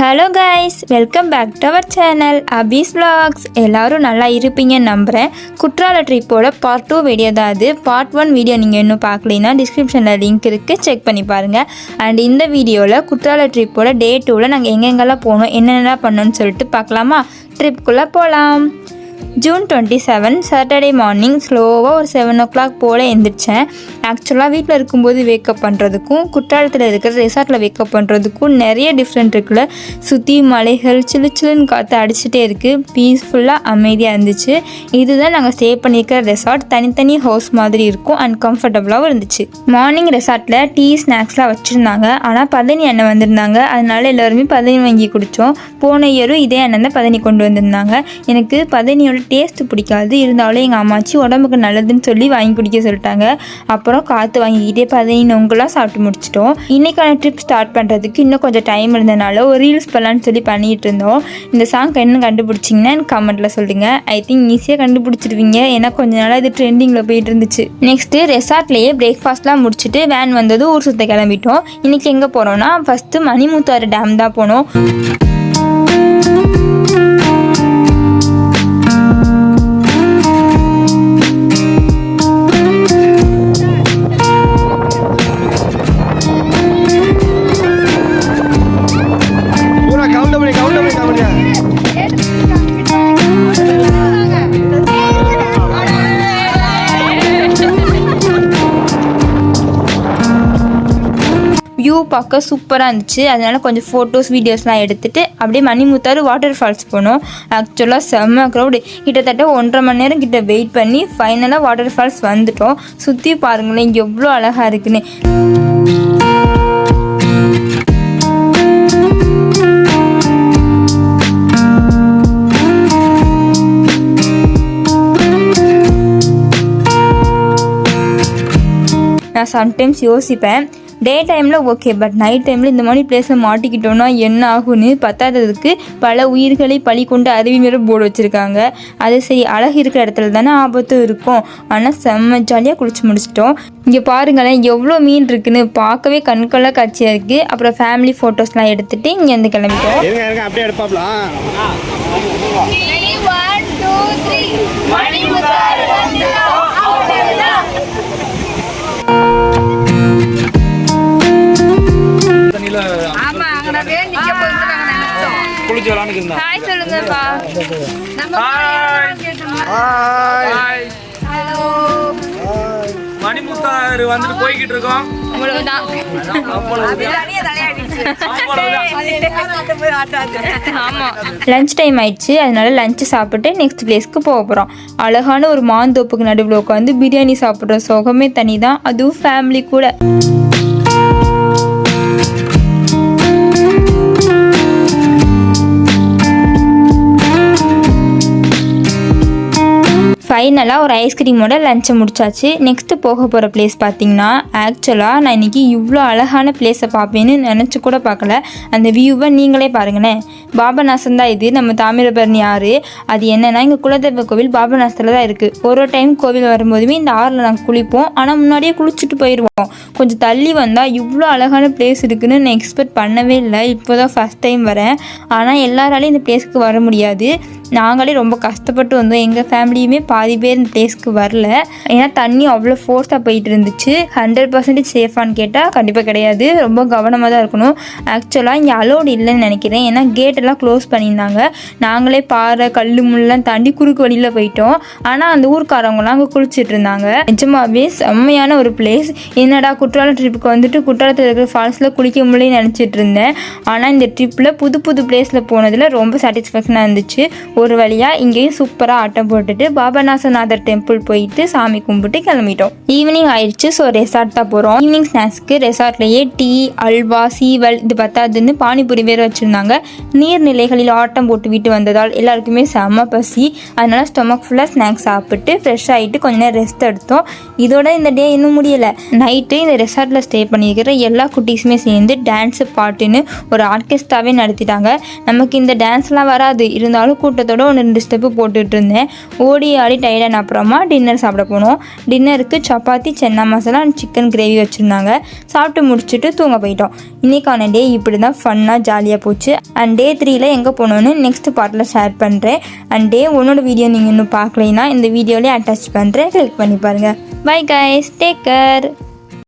Hello guys, welcome back to our channel Abi's vlogs. எல்லோரும் நல்லா இருப்பீங்கன்னு நம்புகிறேன். குற்றால ட்ரிப்போட பார்ட் 2 வீடியோ தான் அது. பார்ட் 1 வீடியோ நீங்கள் இன்னும் பார்க்கலைன்னா டிஸ்கிரிப்ஷனில் லிங்க் இருக்குது, செக் பண்ணி பாருங்கள். அண்ட் இந்த வீடியோவில் குற்றால ட்ரிப்போட டே 2ல் நாங்கள் எங்கெங்கெல்லாம் போனோம், என்னென்னலாம் பண்ணோன்னு சொல்லிட்டு பார்க்கலாமா? ட்ரிப்புக்குள்ளே போகலாம். ஜூன் 27 சாட்டர்டே மார்னிங் ஸ்லோவாக ஒரு 7 o'clock போல் எழுந்திரிச்சேன். ஆக்சுவலாக வீட்டில் இருக்கும்போது வேக்கப் பண்ணுறதுக்கும் குற்றாலத்தில் இருக்கிற ரெசார்ட்டில் வேக்கப் பண்ணுறதுக்கும் நிறைய டிஃப்ரெண்ட் இருக்குல்ல. சுற்றி மலைகள் சில்லுன்னு காற்று அடிச்சுட்டே இருக்குது. பீஸ்ஃபுல்லாக அமைதியாக இருந்துச்சு. இதுதான் நாங்கள் ஸ்டே பண்ணியிருக்கிற ரெசார்ட். தனித்தனி ஹவுஸ் மாதிரி இருக்கும் அண்ட் கம்ஃபர்டபுளாகவும் இருந்துச்சு. மார்னிங் ரெசார்ட்டில் டீ ஸ்நாக்ஸ்லாம் வச்சுருந்தாங்க. ஆனால் பதனி எண்ணெய் வந்திருந்தாங்க. அதனால எல்லோருமே பதனி வாங்கி குடித்தோம். போன இயரும் இதே எண்ணெய் தான் பதனி கொண்டு வந்திருந்தாங்க. எனக்கு பதனியோட டேஸ்ட்டு பிடிக்காது, இருந்தாலும் எங்கள் அம்மாச்சி உடம்புக்கு நல்லதுன்னு சொல்லி வாங்கி குடிக்க சொல்லிட்டாங்க. அப்புறம் காற்று வாங்கிக்கிட்டே பதனி நொங்கெல்லாம் சாப்பிட்டு முடிச்சிட்டோம். இன்றைக்கான ட்ரிப் ஸ்டார்ட் பண்ணுறதுக்கு இன்னும் கொஞ்சம் டைம் இருந்தனால ஒரு ரீல்ஸ் பண்ணலான்னு சொல்லி பண்ணிகிட்டு இருந்தோம். இந்த சாங் என்ன கண்டுபிடிச்சிங்கன்னா எனக்கு கமெண்ட்டில் சொல்லுங்கள். ஐ திங்க் ஈஸியாக கண்டுபிடிச்சிருவீங்க, ஏன்னா கொஞ்ச நாளாக இது ட்ரெண்டிங்கில் போயிட்டு இருந்துச்சு. நெக்ஸ்ட்டு ரெசார்ட்லேயே பிரேக்ஃபாஸ்ட்லாம் முடிச்சுட்டு வேன் வந்தது ஊர் சுற்ற கிளம்பிட்டோம். இன்றைக்கி எங்கே போகிறோன்னா ஃபஸ்ட்டு மணிமுத்தாறு டேம் தான் போனோம். வியூ பார்க்க சூப்பராக இருந்துச்சு. அதனால் கொஞ்சம் ஃபோட்டோஸ் வீடியோஸ்லாம் எடுத்துகிட்டு அப்படியே மணிமுத்தாறு வாட்டர் ஃபால்ஸ் போனோம். ஆக்சுவலாக செம்ம க்ரௌடு. கிட்டத்தட்ட 1.5 மணி நேரம் கிட்ட வெயிட் பண்ணி ஃபைனலாக வாட்டர் ஃபால்ஸ் வந்துட்டோம். சுற்றி பாருங்களேன் எவ்வளோ அழகாக இருக்குன்னு. நான் சம்டைம்ஸ் யோசிப்பேன், டே டைமில் ஓகே, பட் நைட் டைமில் இந்த மாதிரி பிளேஸில் மாட்டிக்கிட்டோன்னா என்ன ஆகுன்னு. பத்தாததுக்கு பல உயிர்களை பழி கொண்டு அருவி மேலே போர்டு வச்சுருக்காங்க. அது சரி, அழகு இருக்கிற இடத்துல தானே ஆபத்தும் இருக்கும். ஆனால் செம்ம ஜாலியாக குளிச்சு முடிச்சிட்டோம். இங்கே பாருங்களேன் எவ்வளோ மீன் இருக்குன்னு, பார்க்கவே கண்கொள்ளா காட்சியாக இருக்குது. அப்புறம் ஃபேமிலி ஃபோட்டோஸ்லாம் எடுத்துகிட்டு இங்கேருந்து கிளம்பிட்டோம். மணிமுத்தாறு வந்துட்டு போய்கிட்டு இருக்கோம். லஞ்ச் டைம் ஆயிடுச்சு. அதனால லஞ்சு சாப்பிட்டு நெக்ஸ்ட் பிளேஸ்க்கு போக போகிறோம். அழகான ஒரு மாந்தோப்புக்கு நடுவில் உட்காந்து பிரியாணி சாப்பிட்ற சுகமே தனி தான், அதுவும் ஃபேமிலி கூட. ஃபைனலாக ஒரு ஐஸ்கிரீமோட லஞ்சை முடிச்சாச்சு. நெக்ஸ்ட்டு போக போகிற பிளேஸ் பார்த்திங்கன்னா, ஆக்சுவலாக நான் இன்றைக்கி இவ்வளோ அழகான பிளேஸை பார்ப்பேன்னு நினச்சி கூட பார்க்கல. அந்த வியூவை நீங்களே பாருங்களேன். பாபநாசம் தான் இது, நம்ம தாமிரபரணி ஆறு. அது என்னென்னா எங்கள் குலதெய்வ கோவில் பாபநாசத்தில் தான் இருக்குது. ஒரு டைம் கோவில் வரும்போதுமே இந்த ஆறில் நாங்கள் குளிப்போம். ஆனால் முன்னாடியே குளிச்சுட்டு போயிடுவோம். கொஞ்சம் தள்ளி வந்தால் இவ்வளோ அழகான பிளேஸ் இருக்குதுன்னு நான் எக்ஸ்பெக்ட் பண்ணவே இல்லை. இப்போ தான் ஃபஸ்ட் டைம் வரேன். ஆனால் எல்லாராலையும் இந்த பிளேஸ்க்கு வர முடியாது. நாங்களே ரொம்ப கஷ்டப்பட்டு வந்தோம். எங்கள் ஃபேமிலியுமே பாதி பேர் இந்த பிளேஸ்க்கு வரல. ஏன்னா தண்ணி அவ்வளோ ஃபோர்ஸாக போயிட்டு இருந்துச்சு. 100% சேஃபான்னு கேட்டால் கண்டிப்பாக கிடையாது. ரொம்ப கவனமாக தான் இருக்கணும். ஆக்சுவலாக இங்கே அலோடு இல்லைன்னு நினைக்கிறேன். ஏன்னா கேட்டெல்லாம் க்ளோஸ் பண்ணியிருந்தாங்க. நாங்களே பாறை கல் முள்ளெலாம் தாண்டி குறுக்கு வழியில் போயிட்டோம். ஆனால் அந்த ஊருக்காரவங்களாம் அங்கே குளிச்சுட்டு இருந்தாங்க. நிஜமாவே செம்மையான ஒரு பிளேஸ். என்னடா குற்றாலம் ட்ரிப்புக்கு வந்துட்டு குற்றாலத்தில் இருக்கிற ஃபால்ஸில் குளிக்க முடியலன்னு நினச்சிட்டு இருந்தேன். ஆனால் இந்த ட்ரிப்பில் புது புது பிளேஸில் போனதில் ரொம்ப சாட்டிஸ்ஃபேக்ஷனாக இருந்துச்சு. ஒரு வழியாக இங்கேயும் சூப்பராக ஆட்டம் போட்டுட்டு பாபநாசநாதர் டெம்பிள் போயிட்டு சாமி கும்பிட்டு கிளம்பிட்டோம். ஈவினிங் ஆயிடுச்சு. ஸோ ரெசார்ட் தான் போகிறோம். ஈவினிங் ஸ்நாக்ஸ்க்கு ரெசார்ட்லேயே டீ, அல்வா, சீவல் இது பத்தாதுன்னு பானிபூரி வேறு வச்சுருந்தாங்க. நீர்நிலைகளில் ஆட்டம் போட்டு விட்டு வந்ததால் எல்லாருக்குமே செம்ம பசி. அதனால ஸ்டொமக் ஃபுல்லாக ஸ்நாக்ஸ் சாப்பிட்டு ஃப்ரெஷ் ஆகிட்டு கொஞ்ச நேரம் ரெஸ்ட் எடுத்தோம். இதோட இந்த டே இன்னும் முடியலை. நைட்டு இந்த ரெசார்ட்டில் ஸ்டே பண்ணியிருக்கிற எல்லா குட்டீஸுமே சேர்ந்து டான்ஸு பாட்டுன்னு ஒரு ஆர்கெஸ்ட்ராவே நடத்திட்டாங்க. நமக்கு இந்த டான்ஸ்லாம் வராது, இருந்தாலும் கூட்டத்தோட 1-2 ஸ்டெப்பு போட்டுட்டு இருந்தேன். ஓடி ஆடி டயர்டான அப்புறமா டின்னர் சாப்பிட போனோம். டின்னருக்கு சப்பாத்தி, சென்னா மசாலா அண்ட் சிக்கன் கிரேவி வச்சுருந்தாங்க. சாப்பிட்டு முடிச்சுட்டு தூங்க போயிட்டோம். இன்றைக்கான டே இப்படி தான் ஃபன்னாக ஜாலியாக போச்சு. அண்ட் டே 3ல் எங்கே போனோன்னு நெக்ஸ்ட் பார்ட்டில் ஷேர் பண்ணுறேன். அண்ட் டே 1ஓட வீடியோ நீங்கள் இன்னும் பார்க்கலைன்னா இந்த வீடியோலேயே அட்டாச் பண்ணுறேன், கிளிக் பண்ணி பாருங்கள். Bye guys, take care.